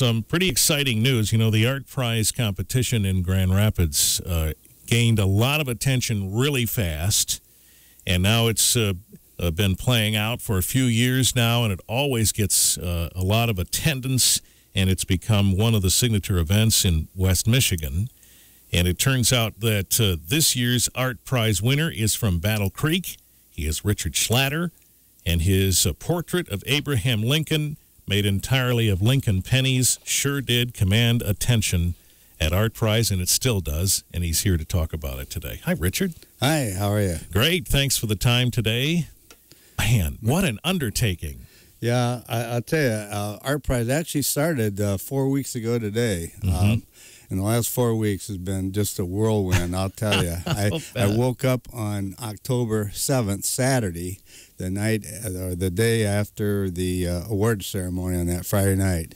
some pretty exciting news. You know, the Art Prize competition in Grand Rapids gained a lot of attention really fast, and now it's been playing out for a few years now, and it always gets a lot of attendance, and it's become one of the signature events in West Michigan. And it turns out that this year's Art Prize winner is from Battle Creek. He is Richard Schlatter, and his portrait of Abraham Lincoln, made entirely of Lincoln pennies, sure did command attention at Art Prize, and it still does, and he's here to talk about it today. Hi, Richard. Hi, how are you? Great. Thanks for the time today. Man, what an undertaking. Yeah, I'll tell you, Art Prize actually started 4 weeks ago today. And the last 4 weeks has been just a whirlwind, I'll tell you. I woke up on October 7th, Saturday, the night or the day after the award ceremony on that Friday night,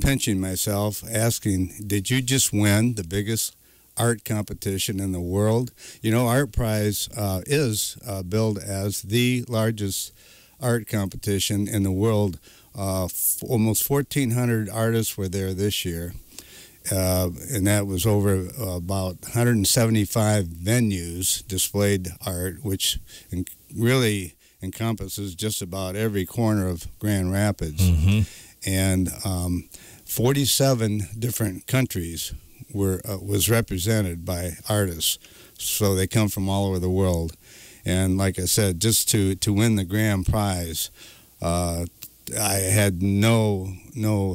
pinching myself, asking, did you just win the biggest art competition in the world? You know, Art Prize is billed as the largest art competition in the world. Almost 1,400 artists were there this year. And that was over about 175 venues displayed art, which really encompasses just about every corner of Grand Rapids. And 47 different countries was represented by artists. So they come from all over the world. And like I said, just to win the grand prize, I had no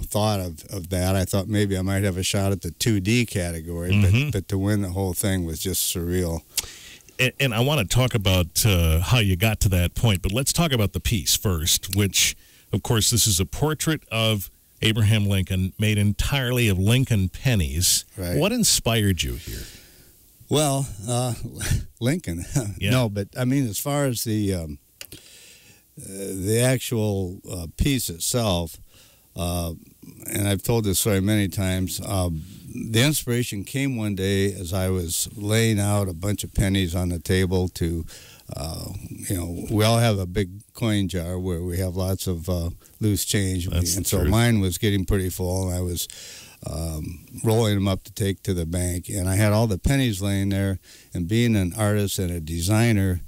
thought of that. I thought maybe I might have a shot at the 2D category, but to win the whole thing was just surreal. And I want to talk about how you got to that point, but let's talk about the piece first, which, of course, this is a portrait of Abraham Lincoln made entirely of Lincoln pennies. Right. What inspired you here? Well, Lincoln. Yeah. No, but I mean, as far as the actual piece itself, and I've told this story many times, the inspiration came one day as I was laying out a bunch of pennies on the table to, you know, we all have a big coin jar where we have lots of loose change. And so mine was getting pretty full, and I was rolling them up to take to the bank. And I had all the pennies laying there, and being an artist and a designer,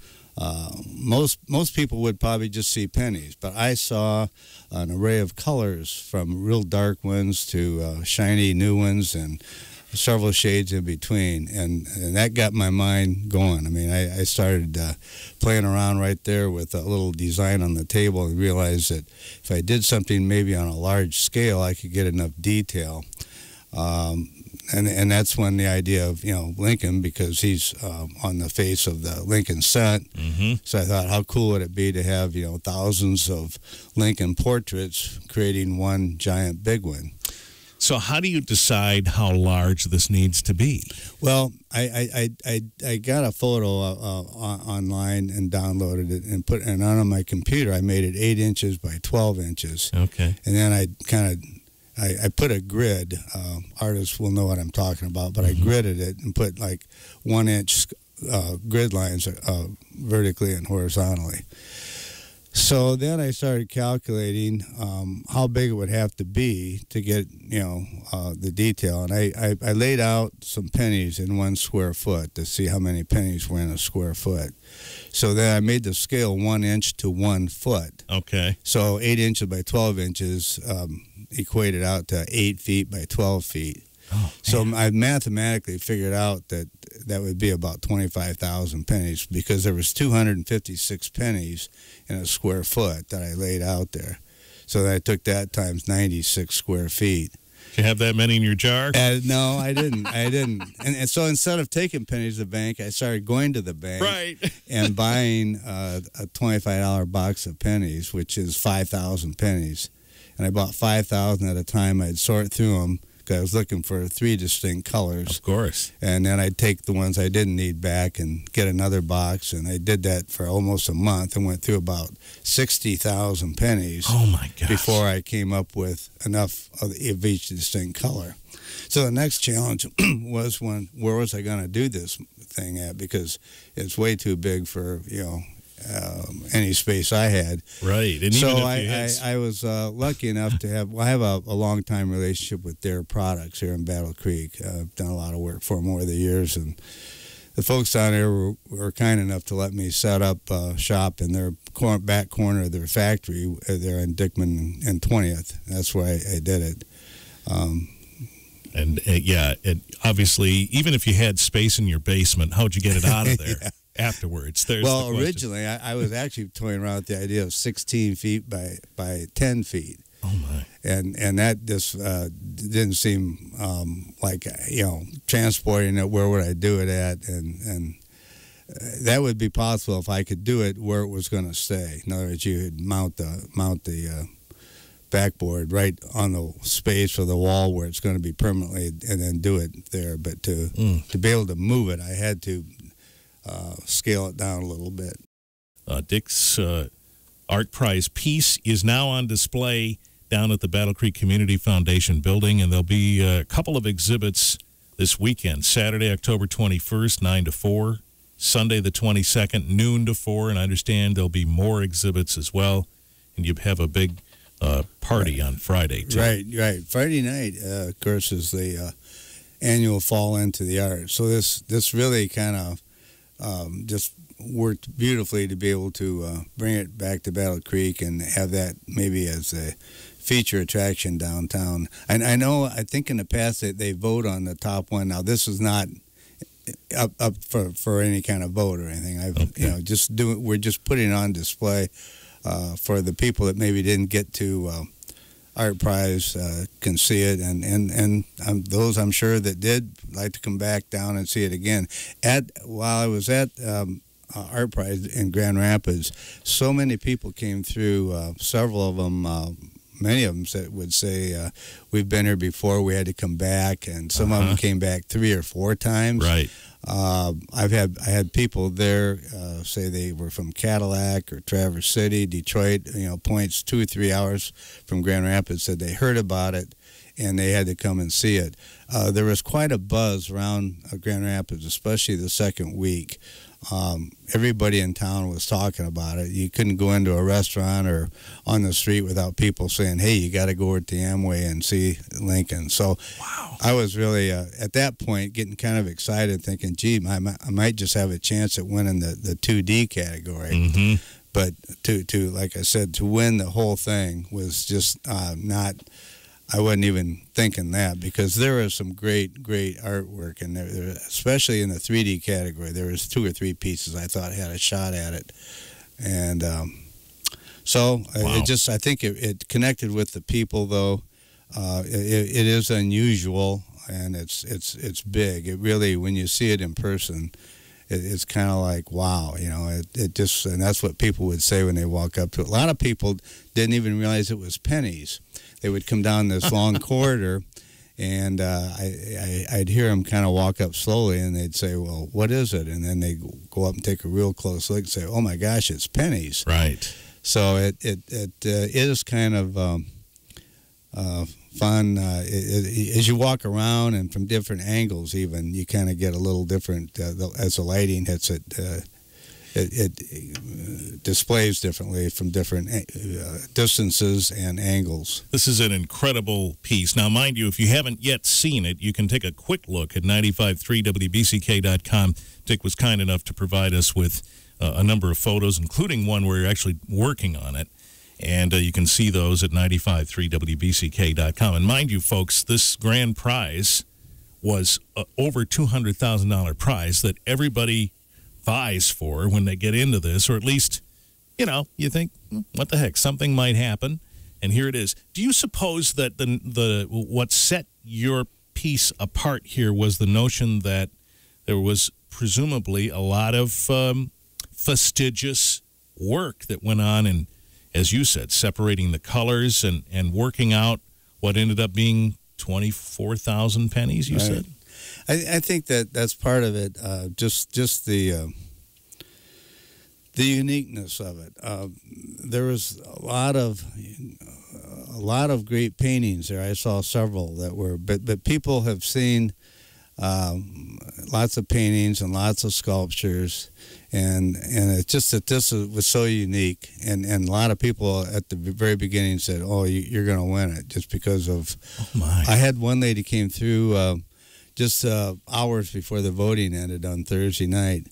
most people would probably just see pennies, but I saw an array of colors from real dark ones to shiny new ones and several shades in between, and that got my mind going. I mean, I started playing around right there with a little design on the table and realized that if I did something maybe on a large scale, I could get enough detail. And that's when the idea of, you know, Lincoln, because he's on the face of the Lincoln set. So I thought, how cool would it be to have, you know, thousands of Lincoln portraits creating one giant big one. So how do you decide how large this needs to be? Well, I got a photo online and downloaded it and put it on my computer. I made it 8 inches by 12 inches. Okay. And then I put a grid. Artists will know what I'm talking about, but I gridded it and put like 1 inch grid lines vertically and horizontally. So then I started calculating how big it would have to be to get, you know, the detail. And I laid out some pennies in 1 square foot to see how many pennies were in a square foot. So then I made the scale 1 inch to 1 foot. Okay. So 8 inches by 12 inches equated out to 8 feet by 12 feet. Oh, so I mathematically figured out that that would be about 25,000 pennies, because there was 256 pennies in a square foot that I laid out there. So I took that times 96 square feet. Did you have that many in your jar? No, I didn't. And so instead of taking pennies to the bank, I started going to the bank and buying a $25 box of pennies, which is 5,000 pennies. And I bought 5,000 at a time. I'd sort through them, because I was looking for 3 distinct colors. Of course. And then I'd take the ones I didn't need back and get another box. And I did that for almost a month and went through about 60,000 pennies. Oh, my gosh. Before I came up with enough of each distinct color. So the next challenge was where was I going to do this thing at? Because it's way too big for, you know, any space I had. Right. And so even if I was lucky enough to have. Well, I have a long time relationship with their products here in Battle Creek. I've done a lot of work for them over the years, and the folks down there were kind enough to let me set up shop in their back corner of their factory there in Dickman and 20th. That's where I did it. And obviously, even if you had space in your basement, how'd you get it out of there Yeah. afterwards? Well, originally, I was actually toying around with the idea of 16 feet by 10 feet. Oh, my. And that just didn't seem like, transporting it, where would I do it at? And that would be possible if I could do it where it was going to stay. In other words, you would mount the backboard right on the space or the wall where it's going to be permanently, and then do it there. But to be able to move it, I had to scale it down a little bit. Dick's Art Prize piece is now on display down at the Battle Creek Community Foundation building, and there'll be a couple of exhibits this weekend. Saturday, October 21st, 9 to 4. Sunday, the 22nd, noon to 4. And I understand there'll be more exhibits as well. And you have a big party on Friday, too. Right. Friday night, of course, is the annual Fall Into the Art. So this really kind of just worked beautifully to be able to bring it back to Battle Creek and have that maybe as a feature attraction downtown. And I think in the past they vote on the top one. Now, this is not up for any kind of vote or anything. We're just putting it on display for the people that maybe didn't get to Art Prize can see it, and those I'm sure that did like to come back down and see it again. While I was at Art Prize in Grand Rapids, so many people came through. Several of them, many of them would say, "We've been here before. We had to come back," and some of them came back 3 or 4 times. Right. I had people there say they were from Cadillac or Traverse City, Detroit. Points 2 or 3 hours from Grand Rapids, said they heard about it and they had to come and see it. There was quite a buzz around Grand Rapids, especially the second week. Everybody in town was talking about it. You couldn't go into a restaurant or on the street without people saying, "Hey, you got to go over to Amway and see Lincoln." So wow. I was really, at that point, getting kind of excited, thinking, gee, I might just have a chance at winning the 2D category. Mm-hmm. But to like I said, to win the whole thing was just not... I wasn't even thinking that, because there was some great artwork in there, especially in the 3D category. There was 2 or 3 pieces I thought had a shot at it, and so wow. I think it connected with the people, though. It is unusual, and it's big. It really, when you see it in person, it's kind of like, wow, it just, and that's what people would say when they walk up to it. A lot of people didn't even realize it was pennies. They would come down this long corridor, and I'd hear them kind of walk up slowly, and they'd say, "Well, what is it?" And then they go up and take a real close look and say, "Oh my gosh, it's pennies!" Right. So it is kind of fun as you walk around, and from different angles. Even you kind of get a little different as the lighting hits it. It displays differently from different distances and angles. This is an incredible piece. Now, mind you, if you haven't yet seen it, you can take a quick look at 953wbck.com. Dick was kind enough to provide us with a number of photos, including one where you're actually working on it. And you can see those at 953wbck.com. And mind you, folks, this grand prize was over $200,000 prize that everybody vies for when they get into this, or at least, you think, what the heck, something might happen, and here it is. Do you suppose that what set your piece apart here was the notion that there was presumably a lot of fastidious work that went on, and as you said, separating the colors and working out what ended up being 24,000 pennies, you said? I think that's part of it. Just the uniqueness of it. There was a lot of great paintings there. I saw several that were, but people have seen lots of paintings and lots of sculptures, and it's just that this was so unique, and a lot of people at the very beginning said, "Oh, you're going to win it," just because of. Oh my! I had one lady came through just hours before the voting ended on Thursday night,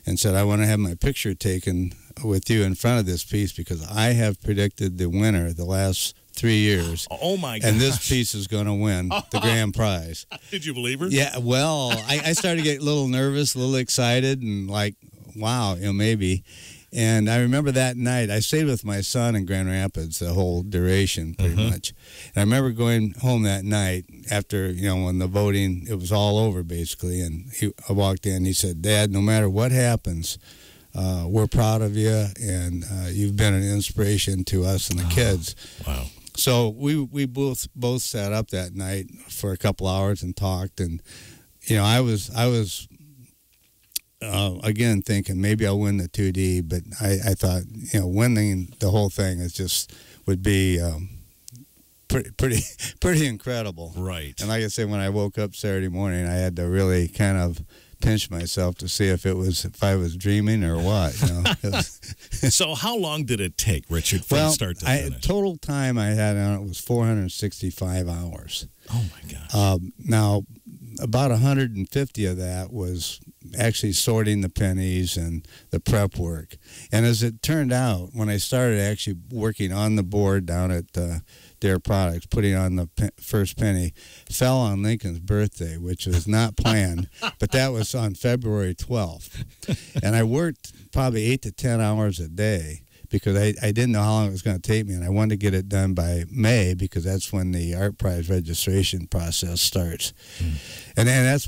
and said, "I want to have my picture taken with you in front of this piece because I have predicted the winner the last 3 years." Oh my gosh. And this piece is going to win the grand prize. Did you believe her? Yeah, well, I started to get a little nervous, a little excited, and like, wow, maybe. And I remember that night, I stayed with my son in Grand Rapids the whole duration, pretty much. And I remember going home that night after, when the voting, it was all over, basically. And I walked in, he said, "Dad, no matter what happens, we're proud of you, and you've been an inspiration to us and the kids." Wow. So we both sat up that night for a couple hours and talked, and I was again thinking maybe I'll win the 2D, but I thought winning the whole thing would be pretty incredible. Right. And like I said, when I woke up Saturday morning, I had to really kind of pinch myself to see if I was dreaming or what. So how long did it take, Richard, from start to finish? Total time I had on it was 465 hours. Oh my gosh. Now, about 150 of that was actually sorting the pennies and the prep work. And as it turned out, when I started actually working on the board down at Dare Products, putting on the first penny, fell on Lincoln's birthday, which was not planned, but that was on February 12th. And I worked probably 8 to 10 hours a day because I didn't know how long it was going to take me, and I wanted to get it done by May because that's when the Art Prize registration process starts. And that's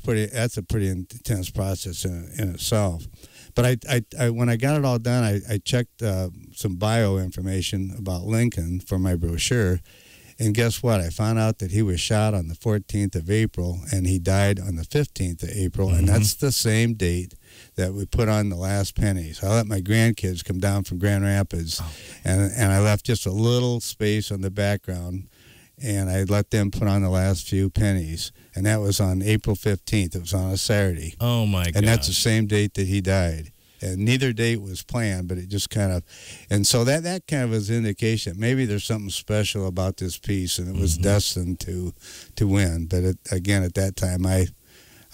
a pretty intense process in itself. But when I got it all done, I checked some bio information about Lincoln for my brochure, and guess what? I found out that he was shot on the 14th of April, and he died on the 15th of April, and that's the same date that we put on the last pennies. I let my grandkids come down from Grand Rapids, and I left just a little space on the background, and I let them put on the last few pennies, and that was on April 15th. It was on a Saturday. Oh, my God. And that's the same date that he died. And neither date was planned, but it just kind of, and so that kind of was an indication maybe there's something special about this piece, and it was destined to win. But again, at that time, I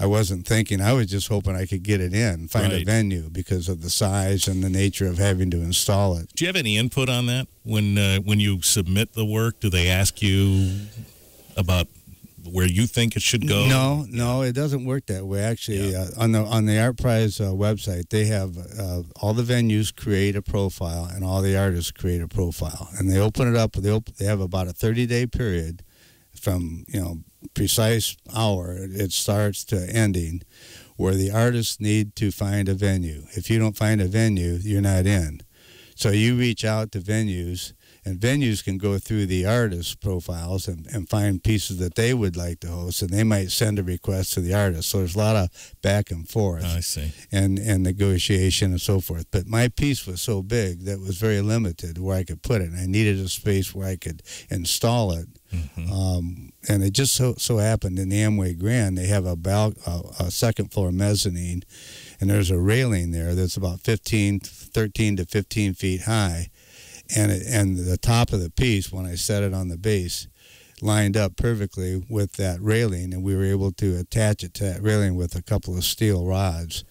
wasn't thinking. I was just hoping I could get it in, find a venue because of the size and the nature of having to install it. Do you have any input on that when you submit the work? Do they ask you about where you think it should go? No, it doesn't work that way. Actually, on the Art Prize website, they have all the venues create a profile, and all the artists create a profile, and they open it up. They have about a 30-day period from precise hour it starts to ending, where the artists need to find a venue. If you don't find a venue, you're not in. So you reach out to venues. And venues can go through the artist profiles and find pieces that they would like to host, and they might send a request to the artist. So there's a lot of back and forth. I see. And negotiation and so forth. But my piece was so big that it was very limited where I could put it. And I needed a space where I could install it. And it just so happened in the Amway Grand, they have a second floor mezzanine, and there's a railing there that's about 13 to 15 feet high. And the top of the piece, when I set it on the base, lined up perfectly with that railing, and we were able to attach it to that railing with a couple of steel rods.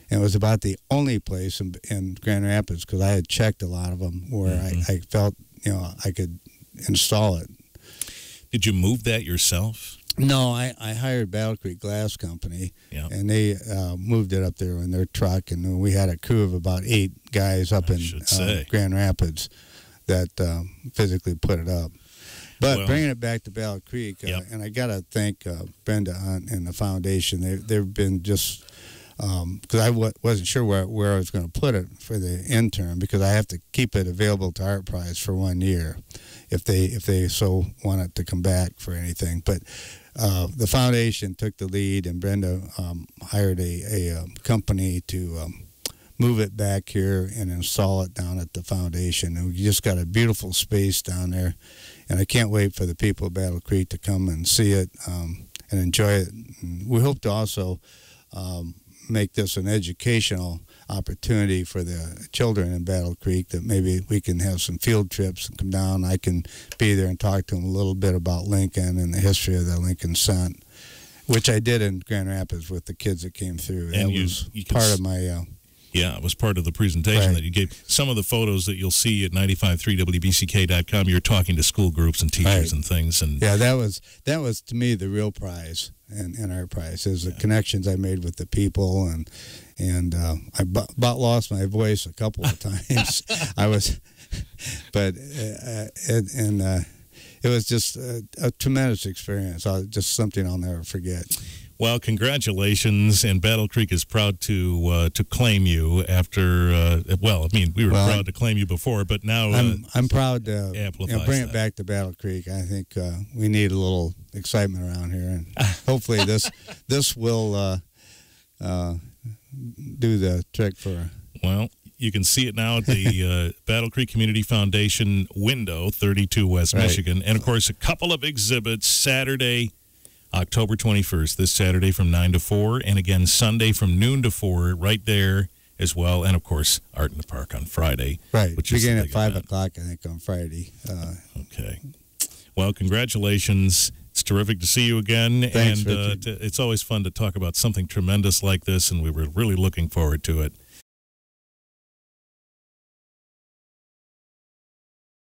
And it was about the only place in Grand Rapids, because I had checked a lot of them, where I felt I could install it. Did you move that yourself? No, I hired Battle Creek Glass Company, and they moved it up there in their truck, and we had a crew of about 8 guys up in Grand Rapids that physically put it up. But bringing it back to Battle Creek, and I got to thank Brenda and the foundation. They've been just, because I wasn't sure where I was going to put it for the intern, because I have to keep it available to Art Prize for 1 year if they so want it to come back for anything. But the foundation took the lead, and Brenda hired a company to move it back here and install it down at the foundation. And we just got a beautiful space down there, and I can't wait for the people of Battle Creek to come and see it. And enjoy it. And we hope to also make this an educational opportunity for the children in Battle Creek, that maybe we can have some field trips and come down. I can be there and talk to them a little bit about Lincoln and the history of the Lincoln Cent, which I did in Grand Rapids with the kids that came through. And that was part of my... yeah, it was part of the presentation that you gave. Some of the photos that you'll see at 953wbck.com, you're talking to school groups and teachers and things. And yeah, that was to me the real prize and our prize is the connections I made with the people, and I lost my voice a couple of times. It was just a tremendous experience. Just something I'll never forget. Well, congratulations, and Battle Creek is proud to claim you after. Well, I mean, we were proud to claim you before, but now I'm proud to bring it back to Battle Creek. I think we need a little excitement around here, and hopefully this will do the trick for. Well, you can see it now at the Battle Creek Community Foundation window, 32 West Michigan, and of course a couple of exhibits Saturday. October 21st, this Saturday from 9 to 4, and again Sunday from noon to 4, right there as well. And, of course, Art in the Park on Friday. Right, beginning at 5 o'clock, I think, on Friday. Okay. Well, congratulations. It's terrific to see you again. Thanks, and it's always fun to talk about something tremendous like this, and we were really looking forward to it.